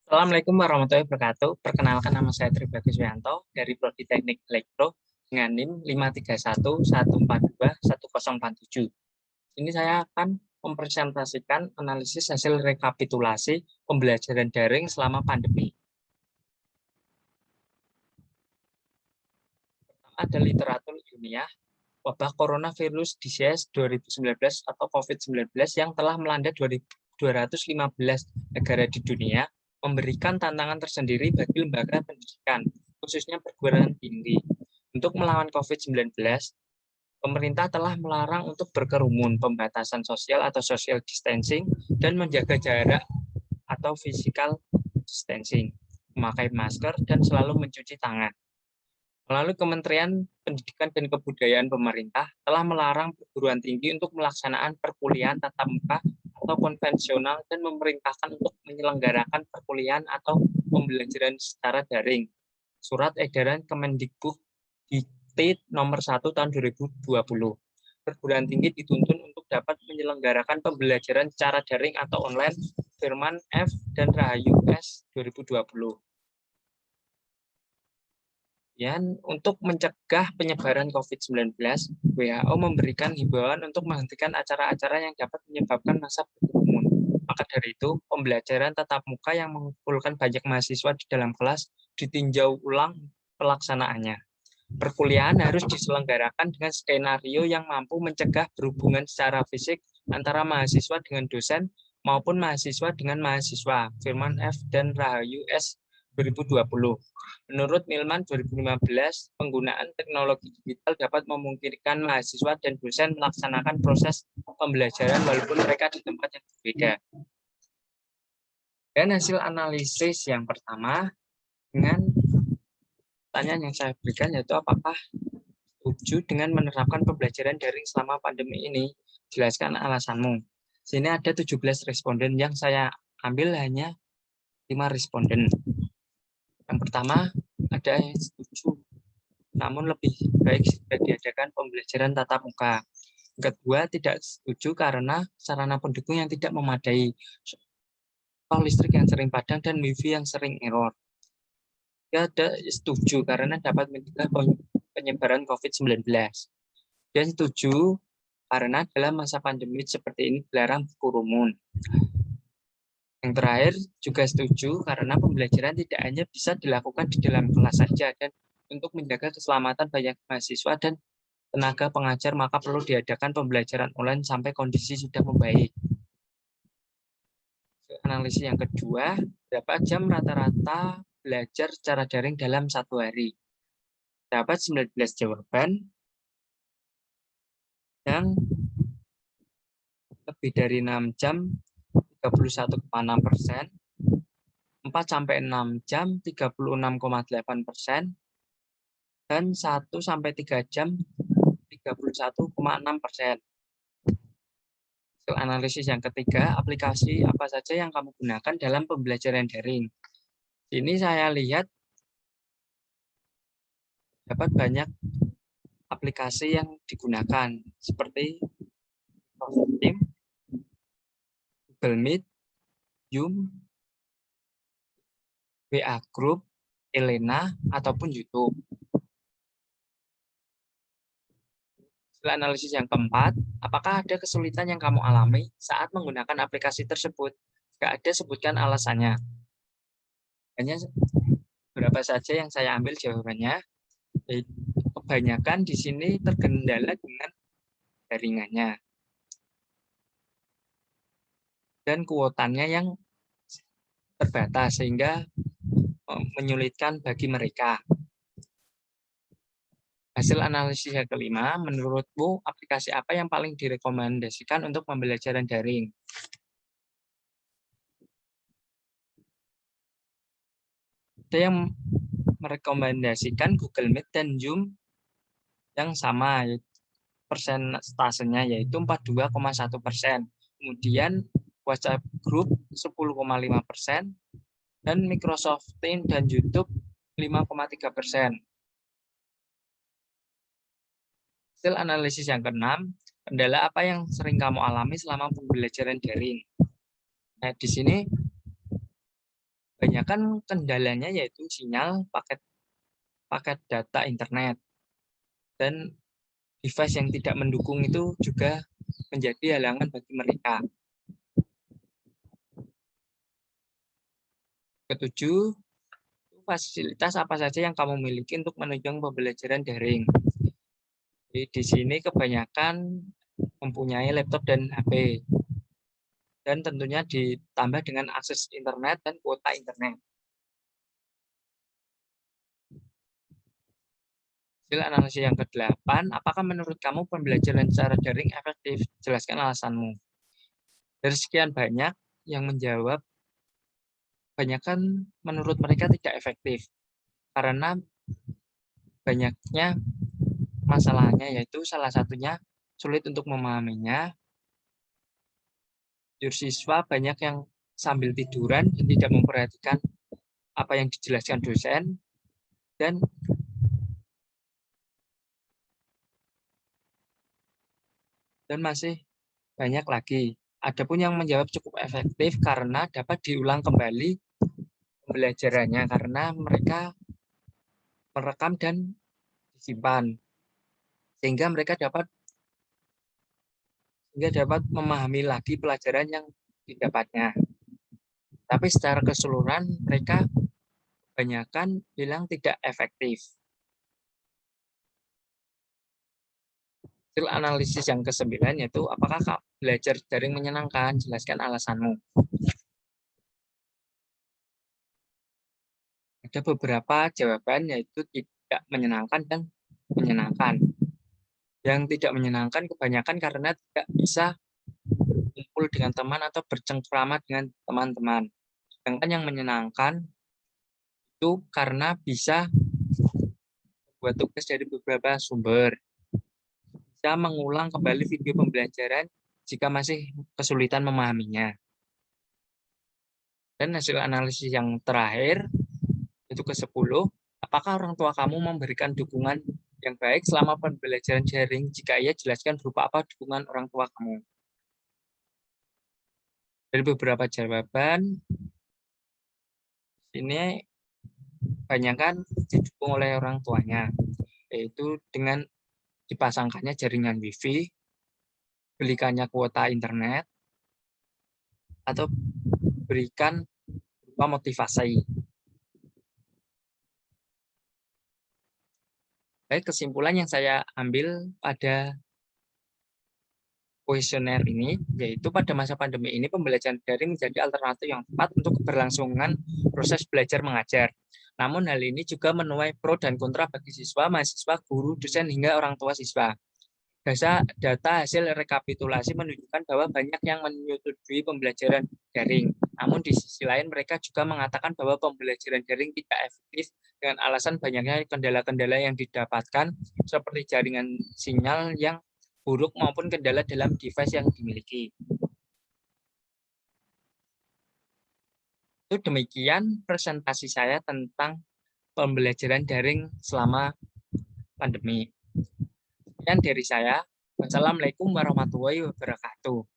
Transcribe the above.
Assalamualaikum warahmatullahi wabarakatuh. Perkenalkan, nama saya Tri Baguswianto dari Prodi Teknik Elektro dengan NIM 53114211047. Ini saya akan mempresentasikan analisis hasil rekapitulasi pembelajaran daring selama pandemi. Ada literatur ilmiah wabah coronavirus disease 2019 atau COVID-19 yang telah melanda 215 negara di dunia, memberikan tantangan tersendiri bagi lembaga pendidikan, khususnya perguruan tinggi. Untuk melawan COVID-19, pemerintah telah melarang untuk berkerumun, pembatasan sosial atau social distancing, dan menjaga jarak atau physical distancing, memakai masker, dan selalu mencuci tangan. Melalui Kementerian Pendidikan dan Kebudayaan pemerintah telah melarang perguruan tinggi untuk melaksanakan perkuliahan tatap muka atau konvensional dan memerintahkan untuk menyelenggarakan perkuliahan atau pembelajaran secara daring. Surat Edaran Kemendikbud nomor 1 tahun 2020. Perguruan tinggi dituntun untuk dapat menyelenggarakan pembelajaran secara daring atau online Firman F dan Rahayu S 2020. Untuk mencegah penyebaran COVID-19, WHO memberikan himbauan untuk menghentikan acara-acara yang dapat menyebabkan massa berkerumun. Maka dari itu, pembelajaran tatap muka yang mengumpulkan banyak mahasiswa di dalam kelas ditinjau ulang pelaksanaannya. Perkuliahan harus diselenggarakan dengan skenario yang mampu mencegah berhubungan secara fisik antara mahasiswa dengan dosen maupun mahasiswa dengan mahasiswa. Firman F. dan Rahayu S. 2020. Menurut Milman 2015, penggunaan teknologi digital dapat memungkinkan mahasiswa dan dosen melaksanakan proses pembelajaran walaupun mereka di tempat yang berbeda. Dan hasil analisis yang pertama dengan pertanyaan yang saya berikan yaitu apakah setuju dengan menerapkan pembelajaran daring selama pandemi ini? Jelaskan alasanmu. Sini ada 17 responden, yang saya ambil hanya 5 responden. Yang pertama, ada yang setuju, namun lebih baik jika diadakan pembelajaran tatap muka. Yang kedua, tidak setuju karena sarana pendukung yang tidak memadai, listrik yang sering padam, dan wifi yang sering error. Ada setuju karena dapat mencegah penyebaran COVID-19. Dan setuju karena dalam masa pandemi seperti ini dilarang berkerumun. Yang terakhir juga setuju karena pembelajaran tidak hanya bisa dilakukan di dalam kelas saja, dan untuk menjaga keselamatan banyak mahasiswa dan tenaga pengajar maka perlu diadakan pembelajaran online sampai kondisi sudah membaik. Analisis yang kedua, berapa jam rata-rata belajar secara daring dalam satu hari? Dapat 19 jawaban yang lebih dari 6 jam 31,6%, 4-6 jam 36,8%, dan 1-3 jam 31,6%. Analisis yang ketiga, aplikasi apa saja yang kamu gunakan dalam pembelajaran daring? Ini saya lihat dapat banyak aplikasi yang digunakan seperti Teams, Google Meet, Zoom, WA Group, Elena, ataupun YouTube. Analisis yang keempat, apakah ada kesulitan yang kamu alami saat menggunakan aplikasi tersebut? Jika ada, sebutkan alasannya. Hanya beberapa saja yang saya ambil jawabannya. Kebanyakan di sini terkendala dengan jaringannya dan kuotanya yang terbatas sehingga menyulitkan bagi mereka. Hasil analisis yang kelima, menurutmu aplikasi apa yang paling direkomendasikan untuk pembelajaran daring? Ada yang merekomendasikan Google Meet dan Zoom yang sama, persentasenya yaitu 42,1%. Kemudian WhatsApp Group 10,5%, dan Microsoft Teams dan YouTube 5,3%. Hasil analisis yang keenam, kendala apa yang sering kamu alami selama pembelajaran daring? Nah, di sini Kebanyakan kendalanya yaitu sinyal, paket data internet, dan device yang tidak mendukung itu juga menjadi halangan bagi mereka. Ketujuh, fasilitas apa saja yang kamu miliki untuk menunjang pembelajaran daring. Jadi di sini kebanyakan mempunyai laptop dan HP. Dan tentunya ditambah dengan akses internet dan kuota internet. Hasil analisis yang ke-8, apakah menurut kamu pembelajaran secara daring efektif? Jelaskan alasanmu. Dari sekian banyak yang menjawab, kebanyakan menurut mereka tidak efektif. Karena banyaknya masalahnya, yaitu salah satunya sulit untuk memahaminya. Siswa banyak yang sambil tiduran dan tidak memperhatikan apa yang dijelaskan dosen, dan masih banyak lagi. Adapun yang menjawab cukup efektif karena dapat diulang kembali pembelajarannya, karena mereka merekam dan disimpan, sehingga mereka dapat memahami lagi pelajaran yang didapatnya. Tapi secara keseluruhan mereka kebanyakan bilang tidak efektif. Hasil analisis yang ke-9 yaitu apakah belajar daring menyenangkan? Jelaskan alasanmu. Ada beberapa jawaban yaitu tidak menyenangkan dan menyenangkan. Yang tidak menyenangkan kebanyakan karena tidak bisa berkumpul dengan teman atau bercengkrama dengan teman-teman. Sedangkan yang menyenangkan itu karena bisa membuat tugas dari beberapa sumber, bisa mengulang kembali video pembelajaran jika masih kesulitan memahaminya. Dan hasil analisis yang terakhir, itu ke-10, apakah orang tua kamu memberikan dukungan yang baik selama pembelajaran daring? Jika iya, jelaskan berupa apa dukungan orang tua kamu. Dari beberapa jawaban, ini kebanyakan didukung oleh orang tuanya, yaitu dengan dipasangkannya jaringan WiFi, belikannya kuota internet, atau berikan berupa motivasi. Baik, kesimpulan yang saya ambil pada kuesioner ini, yaitu pada masa pandemi ini pembelajaran daring menjadi alternatif yang tepat untuk keberlangsungan proses belajar mengajar. Namun hal ini juga menuai pro dan kontra bagi siswa, mahasiswa, guru, dosen, hingga orang tua siswa. Data hasil rekapitulasi menunjukkan bahwa banyak yang menyetujui pembelajaran daring. Namun di sisi lain mereka juga mengatakan bahwa pembelajaran daring tidak efektif dengan alasan banyaknya kendala-kendala yang didapatkan seperti jaringan sinyal yang buruk maupun kendala dalam device yang dimiliki. Itu demikian presentasi saya tentang pembelajaran daring selama pandemi. Sekian dari saya. Wassalamualaikum warahmatullahi wabarakatuh.